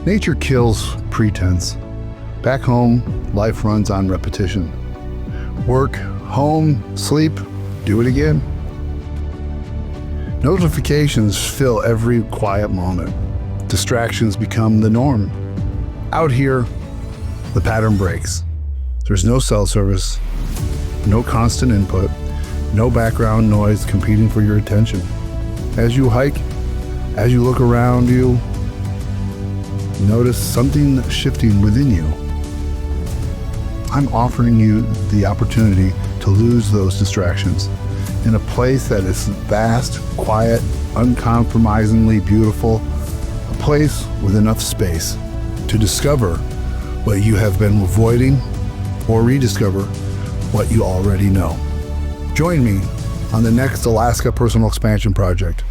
Nature kills pretense. Back home, life runs on repetition. Work, home, sleep, do it again. Notifications fill every quiet moment. Distractions become the norm. Out here, the pattern breaks. There's no cell service, no constant input, no background noise competing for your attention. As you hike, as you look around you, notice something shifting within you. I'm offering you the opportunity to lose those distractions in a place that is vast, quiet, uncompromisingly beautiful, a place with enough space to discover what you have been avoiding or rediscover what you already know. Join me on the next Alaska Personal Expansion Project.